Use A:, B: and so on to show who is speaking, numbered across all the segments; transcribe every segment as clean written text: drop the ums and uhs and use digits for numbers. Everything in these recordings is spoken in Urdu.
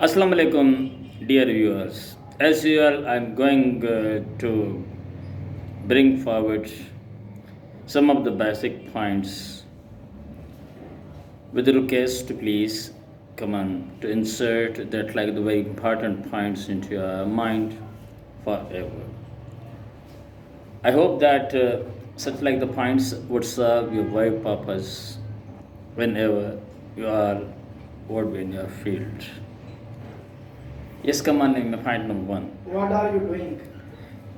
A: Assalamu alaikum, dear viewers. As usual, I'm going to bring forward some of the basic points with the request to please come on to insert that like the very important points into your mind forever. I hope that such like the points would serve your very purpose whenever you are would in your field. Yes, come on, point number one.
B: What are you doing?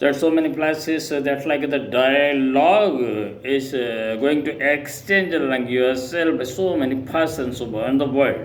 A: There are so many places that like the dialogue is going to exchange among yourself by so many persons in the world.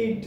B: Eat.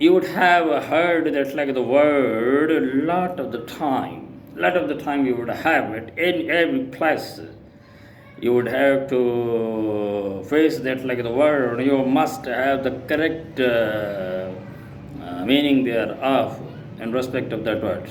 A: you would have heard that like the word lot of the time you would have it in every place. You would have to face that like the word, you must have the correct meaning thereof in respect of that word.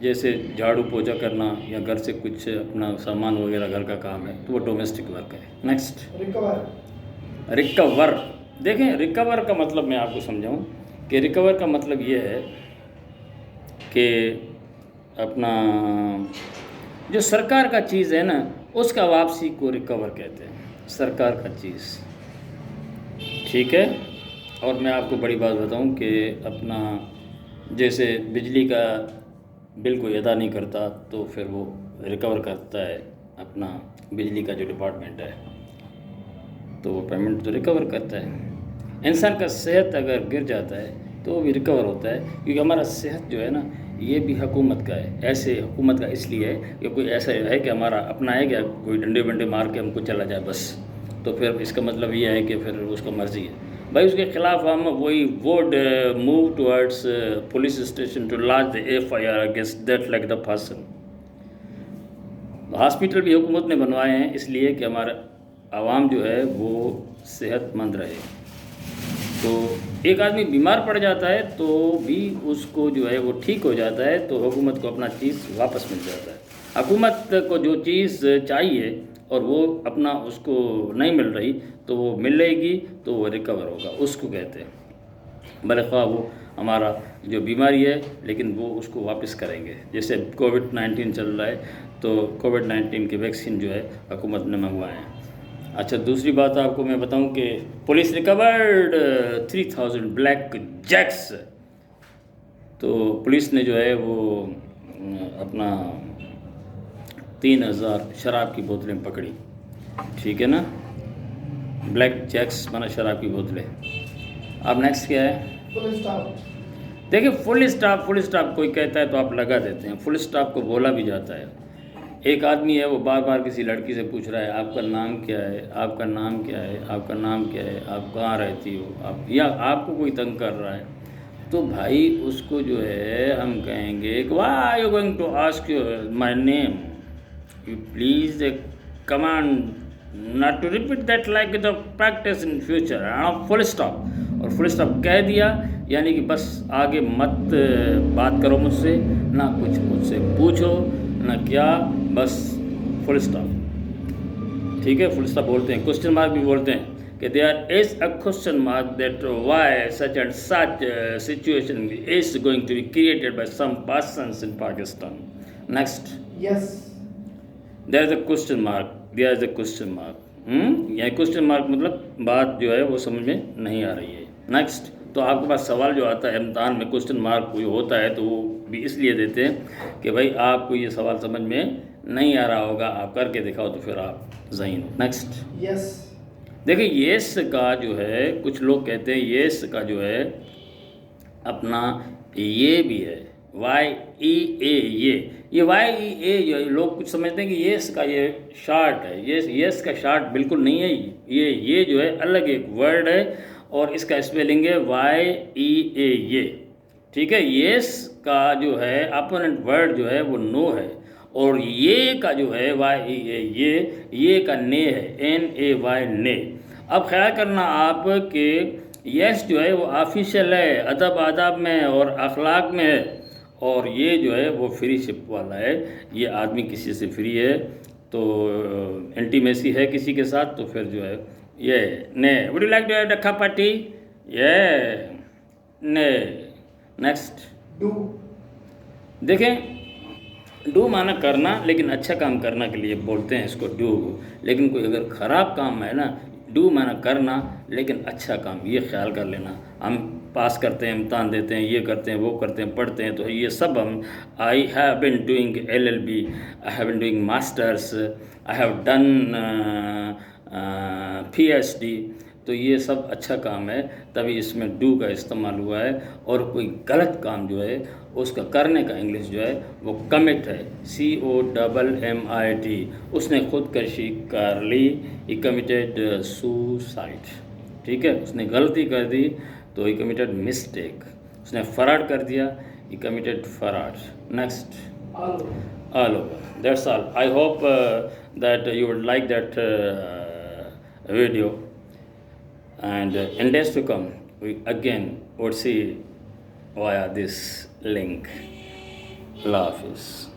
A: جیسے جھاڑو پوچھا کرنا یا گھر سے کچھ اپنا سامان وغیرہ گھر کا کام ہے تو وہ ڈومیسٹک ورک ہے. Next recover. دیکھیں ریکور کا مطلب میں آپ کو سمجھاؤں کہ ریکور کا مطلب یہ ہے کہ اپنا جو سرکار کا چیز ہے نا اس کا واپسی کو ریکور کہتے ہیں. سرکار کا چیز ٹھیک ہے. اور میں آپ کو بڑی بات بتاؤں کہ اپنا جیسے بجلی کا بل کوئی ادا نہیں کرتا تو پھر وہ ریکور کرتا ہے اپنا بجلی کا جو ڈپارٹمنٹ ہے تو وہ پیمنٹ تو ریکور کرتا ہے. انسان کا صحت اگر گر جاتا ہے تو وہ بھی ریکور ہوتا ہے کیونکہ ہمارا صحت جو ہے نا یہ بھی حکومت کا ہے. ایسے حکومت کا اس لیے ہے کہ کوئی ایسا ہے کہ ہمارا اپنا ہے کیا کوئی ڈنڈے ونڈے مار کے ہم کو چلا جائے بس تو پھر اس کا مطلب یہ ہے کہ پھر اس کا مرضی ہے بھائی. اس کے خلاف ہم وہی would move towards police station to launch the FIR against that like the person. Hospital بھی حکومت نے بنوائے ہیں اس لیے کہ ہمارا عوام جو ہے وہ صحت مند رہے. تو ایک آدمی بیمار پڑ جاتا ہے تو بھی اس کو جو ہے وہ ٹھیک ہو جاتا ہے تو حکومت کو اپنا چیز واپس مل جاتا ہے. حکومت کو جو چیز چاہیے اور وہ اپنا اس کو نہیں مل رہی تو وہ ملے گی تو وہ ریکور ہوگا اس کو کہتے ہیں. بھلے خواہ وہ ہمارا جو بیماری ہے لیکن وہ اس کو واپس کریں گے. جیسے کووڈ-19 چل رہا ہے تو کووڈ-19 کی ویکسین جو ہے حکومت نے منگوائے ہیں. اچھا دوسری بات آپ کو میں بتاؤں کہ پولیس ریکورڈ 3000 بلیک جیکس. تو پولیس نے جو ہے وہ اپنا 3000 شراب کی بوتلیں پکڑی. ٹھیک ہے نا. بلیک جیکس مانا شراب کی بوتلیں. اب نیکسٹ کیا ہے دیکھیں فل اسٹاپ کوئی کہتا ہے تو آپ لگا دیتے ہیں. فل اسٹاپ کو بولا بھی جاتا ہے. ایک آدمی ہے وہ بار بار کسی لڑکی سے پوچھ رہا ہے آپ کا نام کیا ہے, آپ کا نام کیا ہے, آپ کا نام کیا ہے, آپ کہاں رہتی ہو, آپ یا آپ کو کوئی تنگ کر رہا ہے تو بھائی اس کو جو ہے ہم کہیں گے کہ why are you going to ask my name, you please command not to repeat that like the practice in future. Full stop. اور فل اسٹاپ کہہ دیا یعنی کہ بس آگے مت بات کرو مجھ سے, نہ کچھ مجھ سے پوچھو نہ کیا, بس فل اسٹاپ. ٹھیک ہے. فل اسٹاپ بولتے ہیں. کوشچن مارک بھی بولتے ہیں کہ there is a question mark that why such and such situation is going to be created by some persons in Pakistan. Next. Yes there is a question mark. There is a question mark. یعنی کوشچن مارک مطلب بات جو ہے وہ سمجھ میں نہیں آ رہی ہے. نیکسٹ. تو آپ کے پاس سوال جو آتا ہے امتحان میں کوشچن مارک کوئی ہوتا ہے تو وہ بھی اس لیے دیتے ہیں کہ بھائی آپ کو یہ سوال سمجھ میں نہیں آ رہا ہوگا, آپ کر کے دکھاؤ تو پھر آپ ذہین ہو. نیکسٹ. یس. دیکھیں یس کا جو ہے کچھ لوگ کہتے ہیں یس کا جو ہے اپنا یہ بھی ہے YEA. یہ YEA جو ہے لوگ کچھ سمجھتے ہیں کہ یس کا یہ شارٹ ہے. یس کا شارٹ بالکل نہیں ہے. یہ جو ہے الگ ایک ورڈ ہے اور اس کا اسپیلنگ ہے YEA. ٹھیک ہے. یس کا جو ہے اپوننٹ ورڈ جو ہے وہ نو ہے اور یہ کا جو ہے YEA یہ کا نے ہے NAY نے. اب خیال کرنا آپ کہ یس جو ہے وہ آفیشیل ہے, ادب آداب میں اور اخلاق میں ہے, اور یہ جو ہے وہ فری شپ والا ہے. یہ آدمی کسی سے فری ہے تو انٹیمیسی ہے کسی کے ساتھ تو پھر جو ہے یہ نے. Would you like to have the cup of tea. یہ نے. نیکسٹ. ڈو. دیکھیں ڈو مانا کرنا لیکن اچھا کام کرنا کے لیے بولتے ہیں اس کو ڈو. لیکن کوئی اگر خراب کام ہے نا ڈو مانا کرنا لیکن اچھا کام. یہ خیال کر لینا ہم پاس کرتے ہیں امتحان دیتے ہیں یہ کرتے ہیں وہ کرتے ہیں پڑھتے ہیں تو یہ سب ہم I have been doing LLB, I have been doing masters, I have done PhD. تو یہ سب اچھا کام ہے تبھی اس میں ڈو کا استعمال ہوا ہے. اور کوئی غلط کام جو ہے اس کا کرنے کا انگلش جو ہے وہ کمٹ ہے COMMIT. اس نے خودکشی کر لی. ہی کمیٹیڈ سوسائڈ. ٹھیک ہے. اس نے غلطی کر دی تو ہی کمیٹیڈ مسٹیک. اس نے فراڈ کر دیا ہی committed fraud. Next. all over. That's all. I hope that you would like that video, and in days to come we again would see via this link. اللہ حافظ.